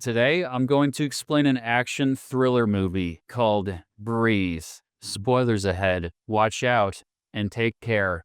Today, I'm going to explain an action thriller movie called Breathe. Spoilers ahead. Watch out and take care.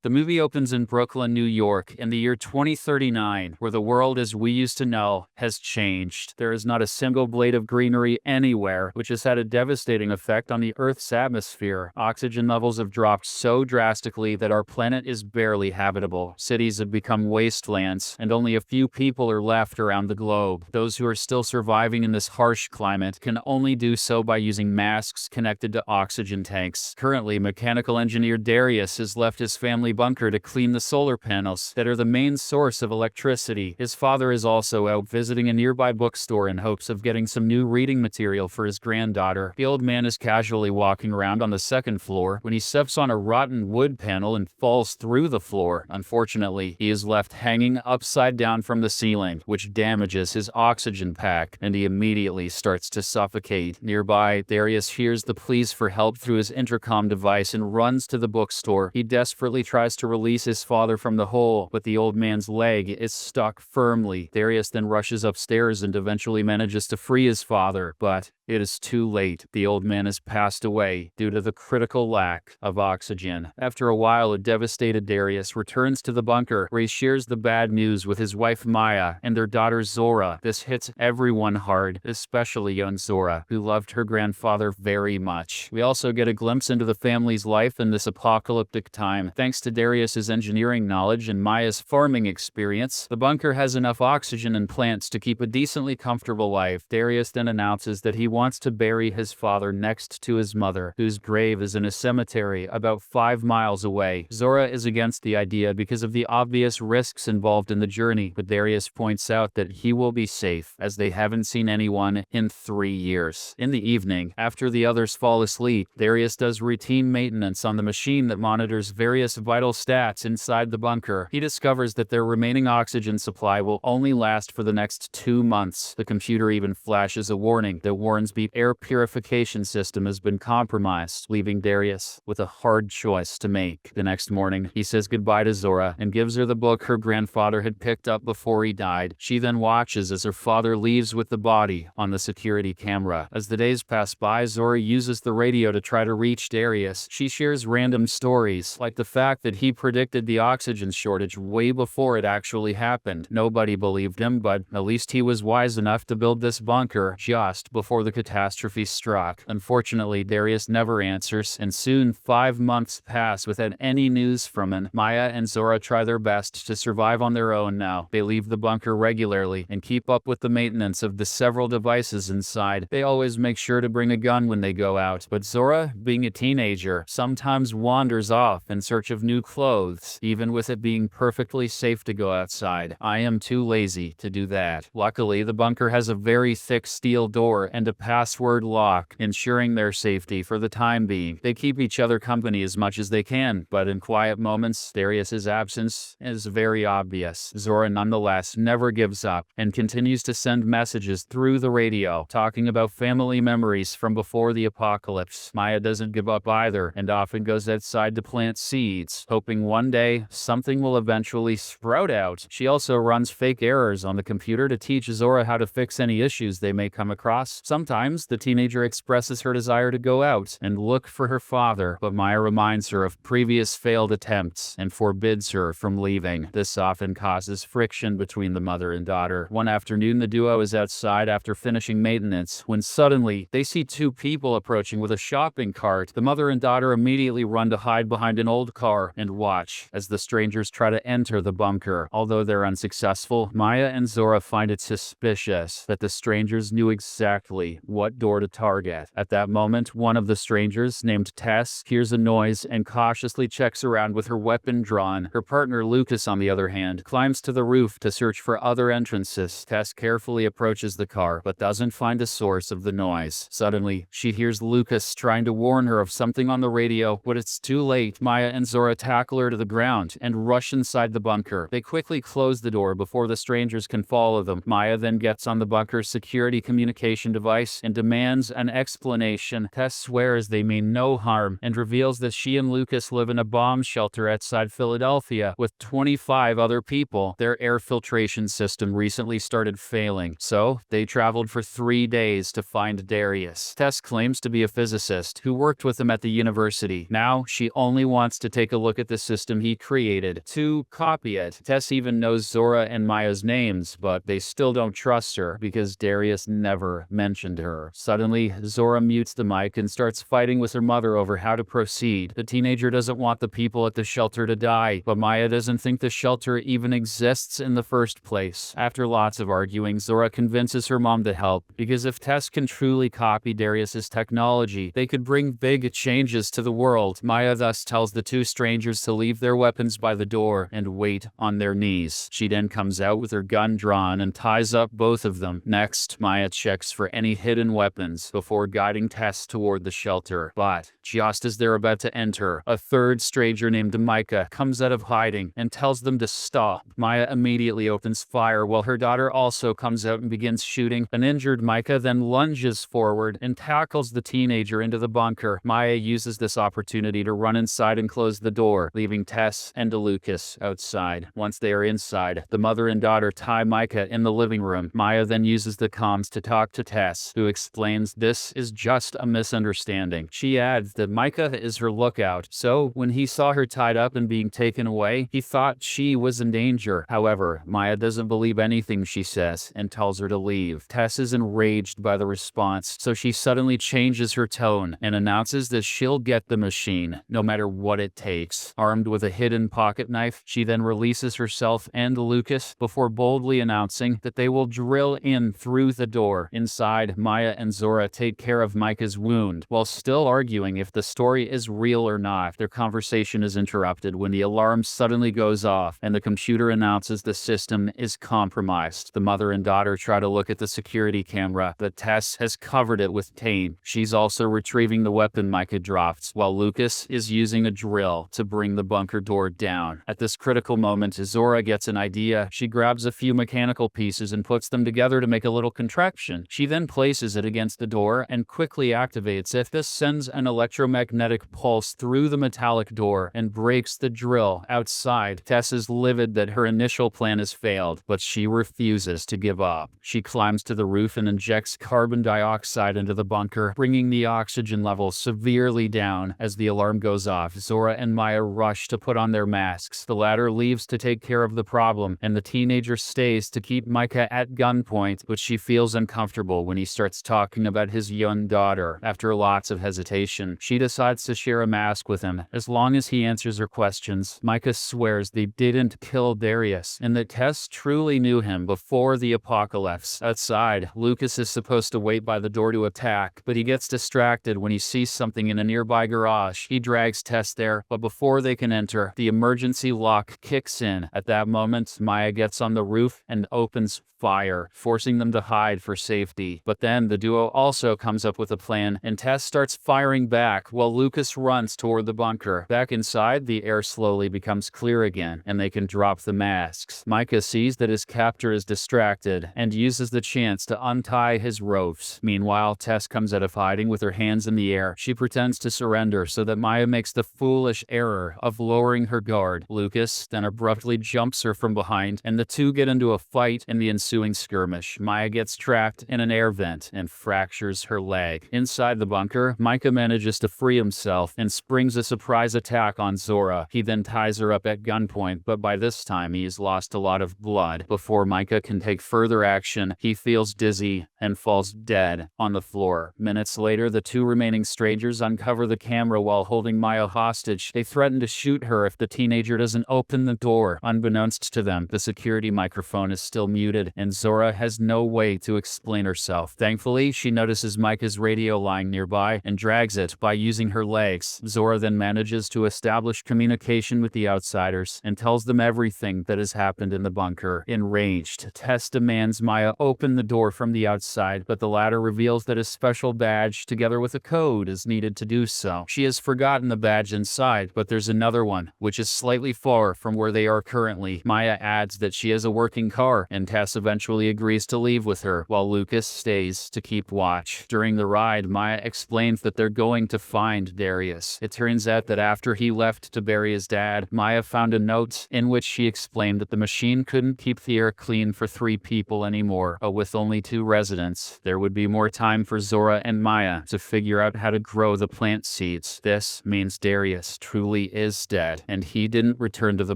The movie opens in Brooklyn, New York, in the year 2039, where the world as we used to know has changed. There is not a single blade of greenery anywhere, which has had a devastating effect on the Earth's atmosphere. Oxygen levels have dropped so drastically that our planet is barely habitable. Cities have become wastelands, and only a few people are left around the globe. Those who are still surviving in this harsh climate can only do so by using masks connected to oxygen tanks. Currently, mechanical engineer Darius has left his family bunker to clean the solar panels that are the main source of electricity. His father is also out visiting a nearby bookstore in hopes of getting some new reading material for his granddaughter. The old man is casually walking around on the second floor when he steps on a rotten wood panel and falls through the floor. Unfortunately, he is left hanging upside down from the ceiling, which damages his oxygen pack, and he immediately starts to suffocate. Nearby, Darius hears the pleas for help through his intercom device and runs to the bookstore. He desperately tries to release his father from the hole, but the old man's leg is stuck firmly. Darius then rushes upstairs and eventually manages to free his father, but it is too late. The old man has passed away due to the critical lack of oxygen. After a while, a devastated Darius returns to the bunker where he shares the bad news with his wife Maya and their daughter Zora. This hits everyone hard, especially young Zora, who loved her grandfather very much. We also get a glimpse into the family's life in this apocalyptic time. Thanks to Darius's engineering knowledge and Maya's farming experience, the bunker has enough oxygen and plants to keep a decently comfortable life. Darius then announces that he wants to bury his father next to his mother, whose grave is in a cemetery about 5 miles away. Zora is against the idea because of the obvious risks involved in the journey, but Darius points out that he will be safe, as they haven't seen anyone in 3 years. In the evening, after the others fall asleep, Darius does routine maintenance on the machine that monitors various vital stats inside the bunker. He discovers that their remaining oxygen supply will only last for the next 2 months. The computer even flashes a warning that warns the air purification system has been compromised, leaving Darius with a hard choice to make. The next morning, he says goodbye to Zora and gives her the book her grandfather had picked up before he died. She then watches as her father leaves with the body on the security camera. As the days pass by, Zora uses the radio to try to reach Darius. She shares random stories, like the fact that he predicted the oxygen shortage way before it actually happened. Nobody believed him, but at least he was wise enough to build this bunker just before the catastrophe struck. Unfortunately, Darius never answers, and soon 5 months pass without any news from him. Maya and Zora try their best to survive on their own now. They leave the bunker regularly and keep up with the maintenance of the several devices inside. They always make sure to bring a gun when they go out, but Zora, being a teenager, sometimes wanders off in search of new clothes, even with it being perfectly safe to go outside. I am too lazy to do that. Luckily, the bunker has a very thick steel door and a password lock, ensuring their safety for the time being. They keep each other company as much as they can, but in quiet moments, Darius's absence is very obvious. Zora nonetheless never gives up and continues to send messages through the radio, talking about family memories from before the apocalypse. Maya doesn't give up either, and often goes outside to plant seeds, hoping one day something will eventually sprout out. She also runs fake errors on the computer to teach Zora how to fix any issues they may come across. Sometimes the teenager expresses her desire to go out and look for her father, but Maya reminds her of previous failed attempts and forbids her from leaving. This often causes friction between the mother and daughter. One afternoon, the duo is outside after finishing maintenance when suddenly they see 2 people approaching with a shopping cart. The mother and daughter immediately run to hide behind an old car and watch as the strangers try to enter the bunker. Although they're unsuccessful, Maya and Zora find it suspicious that the strangers knew exactly what door to target. At that moment, one of the strangers, named Tess, hears a noise and cautiously checks around with her weapon drawn. Her partner Lucas, on the other hand, climbs to the roof to search for other entrances. Tess carefully approaches the car, but doesn't find a source of the noise. Suddenly, she hears Lucas trying to warn her of something on the radio, but it's too late. Maya and Zora tackle her to the ground and rush inside the bunker. They quickly close the door before the strangers can follow them. Maya then gets on the bunker's security communication device and demands an explanation. Tess swears they mean no harm and reveals that she and Lucas live in a bomb shelter outside Philadelphia with 25 other people. Their air filtration system recently started failing, so they traveled for 3 days to find Darius. Tess claims to be a physicist who worked with him at the university. Now, she only wants to take a look at the system he created to copy it. Tess even knows Zora and Maya's names, but they still don't trust her because Darius never mentioned her. Suddenly, Zora mutes the mic and starts fighting with her mother over how to proceed. The teenager doesn't want the people at the shelter to die, but Maya doesn't think the shelter even exists in the first place. After lots of arguing, Zora convinces her mom to help, because if Tess can truly copy Darius's technology, they could bring big changes to the world. Maya thus tells the two strangers to leave their weapons by the door and wait on their knees. She then comes out with her gun drawn and ties up both of them. Next, Maya checks for any hidden weapons before guiding Tess toward the shelter. But just as they're about to enter, a third stranger named Micah comes out of hiding and tells them to stop. Maya immediately opens fire while her daughter also comes out and begins shooting. An injured Micah then lunges forward and tackles the teenager into the bunker. Maya uses this opportunity to run inside and close the door, leaving Tess and Lucas outside. Once they are inside, the mother and daughter tie Micah in the living room. Maya then uses the comms to talk to Tess, who explains this is just a misunderstanding. She adds that Micah is her lookout, so when he saw her tied up and being taken away, he thought she was in danger. However, Maya doesn't believe anything she says and tells her to leave. Tess is enraged by the response, so she suddenly changes her tone and announces that she'll get the machine, no matter what it takes. Armed with a hidden pocket knife, she then releases herself and Lucas before boldly announcing that they will drill in through the door. Inside, Maya and Zora take care of Micah's wound, while still arguing if the story is real or not. Their conversation is interrupted when the alarm suddenly goes off and the computer announces the system is compromised. The mother and daughter try to look at the security camera, but Tess has covered it with tape. She's also retrieving the weapon Micah dropped, while Lucas is using a drill to bring the bunker door down. At this critical moment, Zora gets an idea. She grabs a few mechanical pieces and puts them together to make a little contraption. She then places it against the door and quickly activates it. This sends an electromagnetic pulse through the metallic door and breaks the drill outside. Tess is livid that her initial plan has failed, but she refuses to give up. She climbs to the roof and injects carbon dioxide into the bunker, bringing the oxygen level severely down. As the alarm goes off, Zora and Maya rush to put on their masks. The latter leaves to take care of the problem, and the teenager stays to keep Micah at gunpoint, but she feels uncomfortable when he starts talking about his young daughter. After lots of hesitation, she decides to share a mask with him, as long as he answers her questions. Micah swears they didn't kill Darius, and that Tess truly knew him before the apocalypse. Outside, Lucas is supposed to wait by the door to attack, but he gets distracted when he sees something in a nearby garage. He drags Tess there, but before they can enter, the emergency lock kicks in. At that moment, Maya gets on the roof and opens fire, forcing them to hide for safety. But then the duo also comes up with a plan, and Tess starts firing back while Lucas runs toward the bunker. Back inside, the air slowly becomes clear again, and they can drop the masks. Micah sees that his captor is distracted and uses the chance to untie his ropes. Meanwhile, Tess comes out of hiding with her hands in the air. She pretends to surrender so that Maya makes the foolish error of lowering her guard. Lucas then abruptly jumps her from behind, and the two get into a fight in the ensuing skirmish. Maya gets trapped in an air vent and fractures her leg. Inside the bunker, Micah manages to free himself and springs a surprise attack on Zora. He then ties her up at gunpoint, but by this time he's lost a lot of blood. Before Micah can take further action, he feels dizzy and falls dead on the floor. Minutes later, the two remaining strangers uncover the camera while holding Maya hostage. They threaten to shoot her if the teenager doesn't open the door. Unbeknownst to them, the security microphone is still muted, and Zora has no way to explain herself. Thankfully, she notices Micah's radio lying nearby and drags it by using her legs. Zora then manages to establish communication with the outsiders and tells them everything that has happened in the bunker. Enraged, Tess demands Maya open the door from the outside, but the latter reveals that a special badge together with a code is needed to do so. She has forgotten the badge inside, but there's another one, which is slightly far from where they are currently. Maya adds that she has a working car, and Tess eventually agrees to leave with her, while Lucas stays to keep watch. During the ride, Maya explains that they're going to find Darius. It turns out that after he left to bury his dad, Maya found a note in which she explained that the machine couldn't keep the air clean for 3 people anymore, but with only 2 residents, there would be more time for Zora and Maya to figure out how to grow the plant seeds. This means Darius truly is dead, and he didn't return to the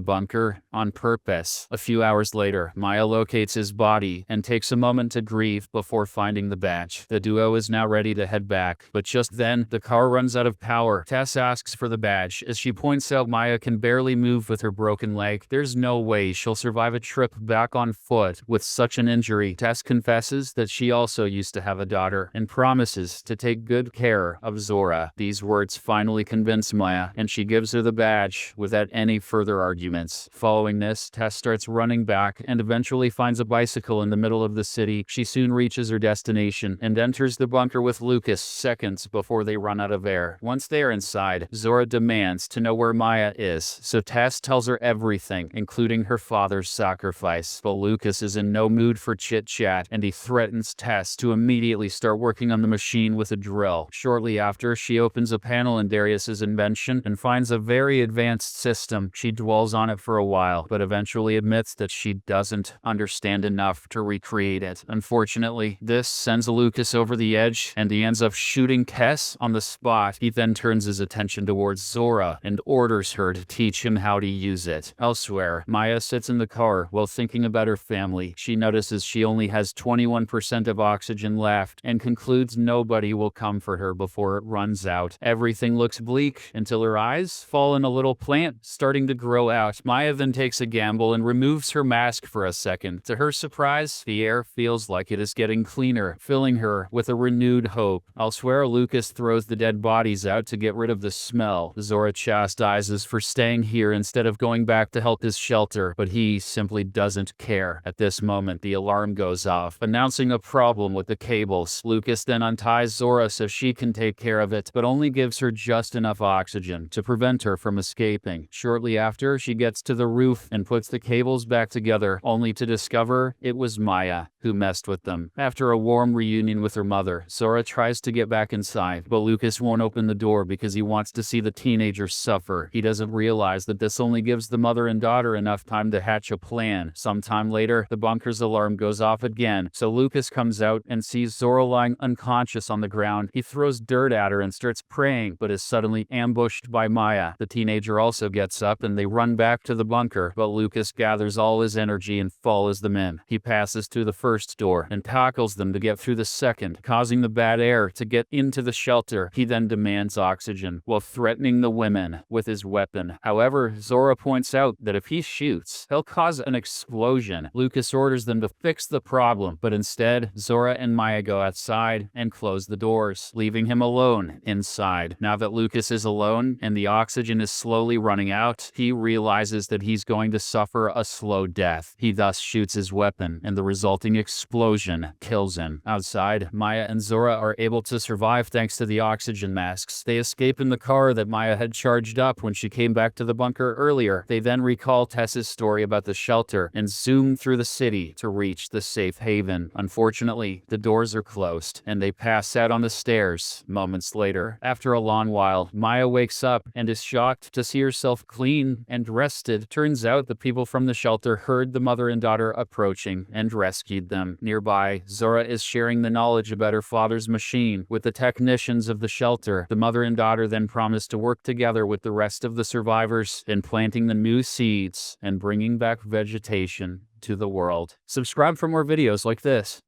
bunker on purpose. A few hours later, Maya locates his body and takes a moment to grieve before finding the badge. The duo is now ready to head back, but just then, the car runs out of power. Tess asks for the badge. As she points out Maya can barely move with her broken leg, there's no way she'll survive a trip back on foot with such an injury. Tess confesses that she also used to have a daughter and promises to take good care of Zora. These words finally convince Maya, and she gives her the badge without any further arguments. Following this, Tess starts running back and eventually finds a bicycle in the middle of the city. She soon reaches her destination and enters the bunker with Lucas seconds before they run out of air. Once they are inside, Zora demands to know where Maya is, so Tess tells her everything, including her father's sacrifice. But Lucas is in no mood for chit-chat, and he threatens Tess to immediately start working on the machine with a drill. Shortly after, she opens a panel in Darius's invention and finds a very advanced system. She dwells on it for a while, but eventually admits that she doesn't understand enough to recreate it. Unfortunately, this sends Lucas over the edge, and he ends up shooting Tess on the spot. He then turns his attention towards Zora and orders her to teach him how to use it. Elsewhere, Maya sits in the car while thinking about her family. She notices she only has 21% of oxygen left and concludes nobody will come for her before it runs out. Everything looks bleak until her eyes fall on a little plant starting to grow out. Maya then takes a gamble and removes her mask for a second. To her surprise, the air feels like it is getting cleaner, filling her with a renewed hope. Elsewhere, Lucas throws the dead bodies out to get rid of the smell. Zora chastises for staying here instead of going back to help his shelter, but he simply doesn't care. At this moment, the alarm goes off, announcing a problem with the cables. Lucas then unties Zora so she can take care of it, but only gives her just enough oxygen to prevent her from escaping. Shortly after, she gets to the roof and puts the cables back together, only to discover it was Maya who messed with them. After a warm reunion with her mother, Zora tries to get back inside, but Lucas won't open the door because he wants to see the teenager suffer. He doesn't realize that this only gives the mother and daughter enough time to hatch a plan. Sometime later, the bunker's alarm goes off again, so Lucas comes out and sees Zora lying unconscious on the ground. He throws dirt at her and starts praying, but is suddenly ambushed by Maya. The teenager also gets up and they run back to the bunker, but Lucas gathers all his energy and follows them in. He passes through the first door and tackles them to get through the second, causing the bad air to get into the shelter. He then demands oxygen while threatening the women with his weapon. However, Zora points out that if he shoots, he'll cause an explosion. Lucas orders them to fix the problem, but instead, Zora and Maya go outside and close the doors, leaving him alone inside. Now that Lucas is alone and the oxygen is slowly running out, he realizes that he's going to suffer a slow death. He thus shoots his weapon, and the resulting explosion kills him. Outside, Maya and Zora are able to survive thanks to the oxygen masks. They escape in the car that Maya had charged up when she came back to the bunker earlier. They then recall Tess's story about the shelter and zoom through the city to reach the safe haven. Unfortunately, the doors are closed, and they pass out on the stairs moments later. After a long while, Maya wakes up and is shocked to see herself clean and rested. Turns out the people from the shelter heard the mother and daughter approaching and rescued them. Nearby, Zora is sharing the knowledge about her father's machine with the technicians of the shelter. The mother and daughter then promise to work together with the rest of the survivors in planting the new seeds and bringing back vegetation to the world. Subscribe for more videos like this.